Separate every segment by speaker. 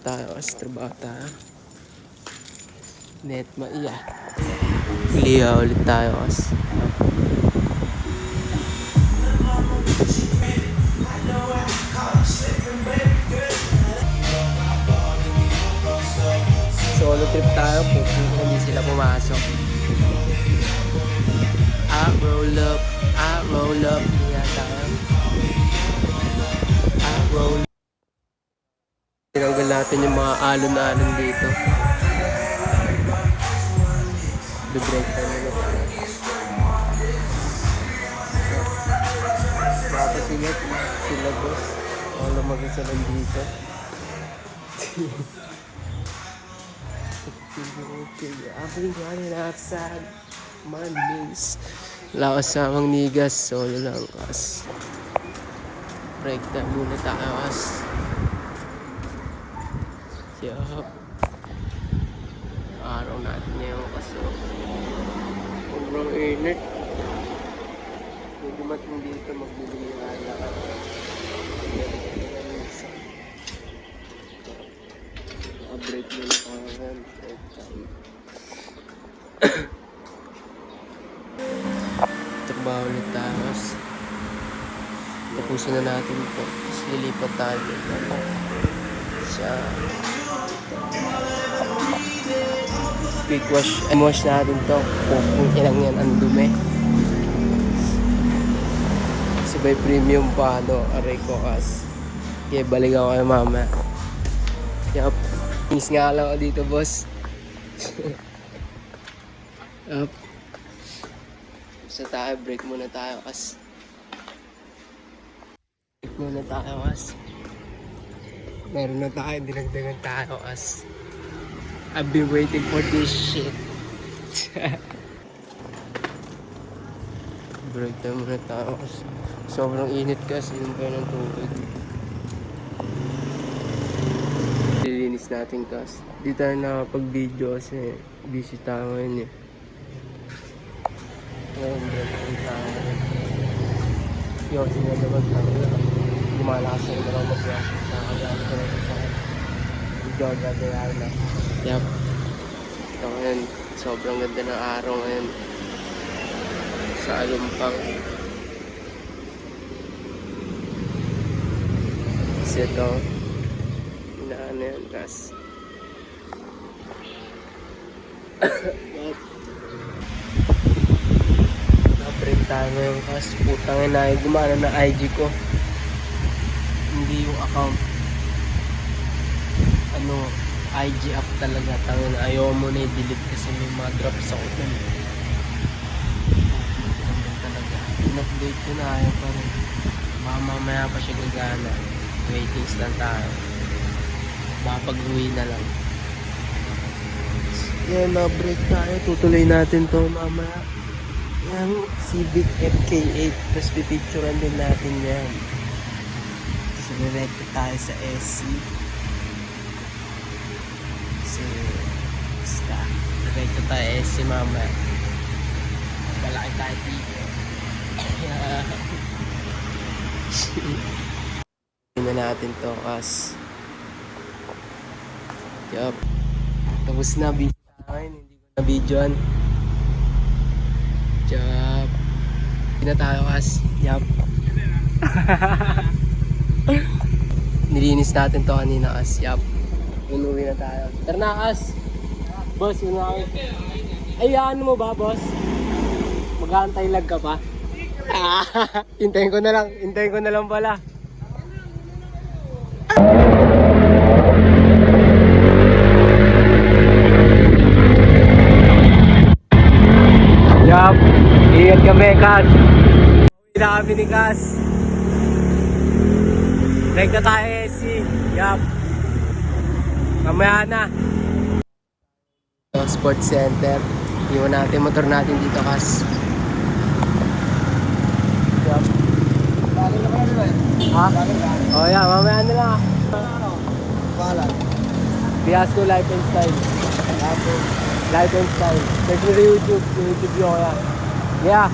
Speaker 1: tayo as trabaho tayo. Net maiya. Liya ulit tayo as. Solo trip tayo po kung hindi sila pumasok. Roll up, roll up. Yan tayo. Roll up. Tinanggal natin yung mga alon-alon dito. Be-break time na tayo. Baka sila boss. Wala mag-isa lang dito. I've been running outside Mondays. Wala kasamang nigas. Solo lang kas. Break time muna tayo kas. Yup. Araw natin ngayon kasi sobrang init. Hindi matin dito magbibigyan ka. Break muna tayo ngayon. Break time. Trabaho ulit tayo. Tapusin na natin ito. Tapos lilipat tayo sa quick wash. Wash natin ito. Kung ilang yan ang dumi. Sabay premium pa aray ko kas. Okay, balik ako kay mama. Yup. Miss nga lang ako dito, boss. Yup. Basta tayo, break muna tayo kas. Break muna tayo kas. Meron na tayo, dinagdagan tayo kas. I've been waiting for this shit. Break tayo muna tayo kas. Sobrang init kasi yung kayo ng tubig. Lilinis natin kas. Di tayo nakapag-video kasi busy tayo ngayon eh. Ngayon, break tayo ngayon. Yosin na naman tayo. Lumalakas na naman mag-yosin. Nakagano ko na sa Gagagayahan na. Yup. Ito ngayon, sobrang ganda ng araw ngayon. Sa Alumpang. Kasi ito, inaano yan, kas. Na-break tayo ngayon, kas. Putang ina, gumana na IG ko. Hindi yung account. IG app talaga. Tangin, ayaw mo na i-delete kasi may mga drops ako dun. Talaga. In-update ko na, ayaw pa rin. Mamaya pa siya gagana. Waitings lang tayo. Mapag-uwi na lang. Yan, na-break tayo. Tutuloy natin to mamaya. Yan, Civic FK8. Tapos pipicturean din natin yan. Tapos nire-recto tayo sa SC. Kasi, basta. Nire-recto tayo SC mamaya. Malaki tayo dito. Na natin to kas. Yup. Tapos na busy tayo. Hindi ko na videoan. Yup. Hindi na tayo kas. Yup. Nilinis natin to kanina kas. Yup. Inuwi na tayo. Tara na kas. Boss, unawi. Ay, ano mo ba boss? Mag-aantay lag ka pa? Hintayin ko na lang. Hintayin ko na lang pala. Yup, ingat kami Kas. Uwi na kami ni Kas. Break na tayo SC. Yup. Mamaya na. Sports Center. Iwan natin motor natin dito Kas. Yup. Ha? Oh yeah, mamaya na lang. Fiasco Life and Style. Life and Style. Check mo sa YouTube. YouTube yun kaya. Yeah.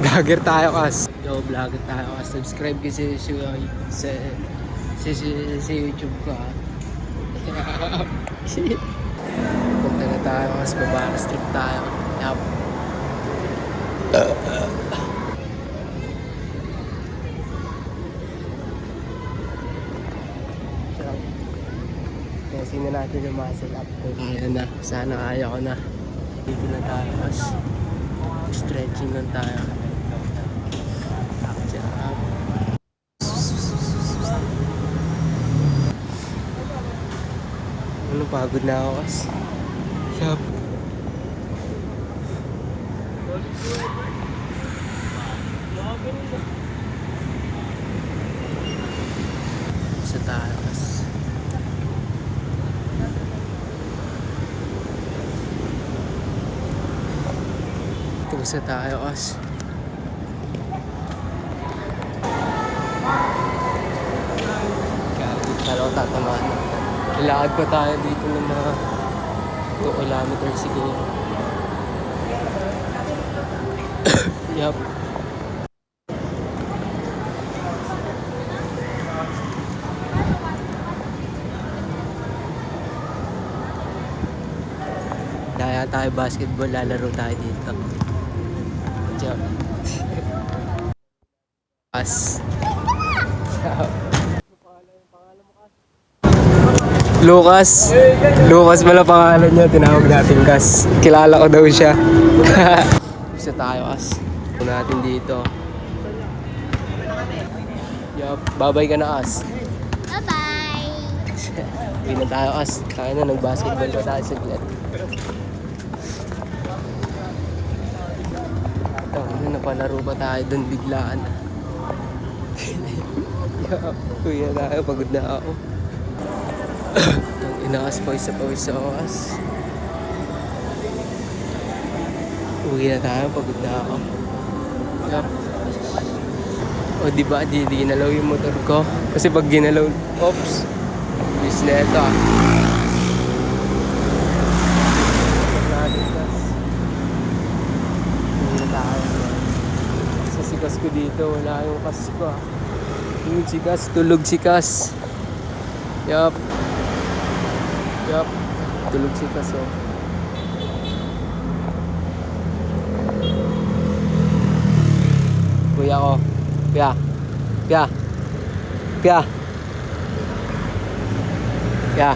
Speaker 1: Vlogger tayo kas. Yo, vlogger tayo kas. Subscribe kasi sa Sa YouTube ko ha. Punta na tayo, mas babara strip tayo. Yup. Kasi na natin yung muscle up kung kaya na. Sana kaya ko na. Dito na tayo mas stretching lang tayo. Yup. Ano, pagod na ako kasi. Yup. Sa taas. Tusa tayo as. Kala ko tatamaan. Lalakad pa tayo dito ng mga 2 kilometers siguro. Yup. Kaya tayo basketball, lalaro tayo dito. Yup. As. Lucas. Lucas pala pangalan niya, tinawag natin Kas. Kilala ko daw siya. Isa tayo as. Puno natin dito. Yup, babay ka na as.
Speaker 2: Bye-bye!
Speaker 1: Uwi na tayo as. Tayo na, nag-basketball pa tayo sa glat. Napalaro pa tayo doon biglaan. Yup, uwi na tayo, pagod na ako. Inaas pa isa ako as. Uwi na tayo, pagod na ako. Yup. O diba, di ginalaw yung motor ko. Kasi pag ginalaw, oops, bis na ito ah. Uwi na tayo. Sa sikas ko dito, wala yung kas ko ah. Tulog si Kas. Yup. Yup. Tulog si Kas oh. Kuya ko. Kuya. Kuya. Kuya. Kuya.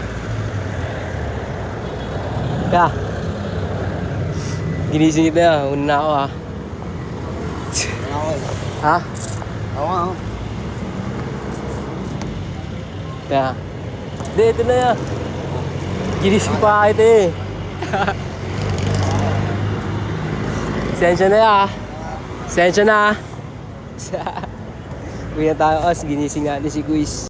Speaker 1: Kuya. Ginising kita. Una na ako ha. Ha?
Speaker 3: Oo.
Speaker 1: Kuya. Hindi, ito na yan. Ginising pa kita eh. Sensya na yan. Sensya na. Uwi na tayo as, ginising natin si Quiz.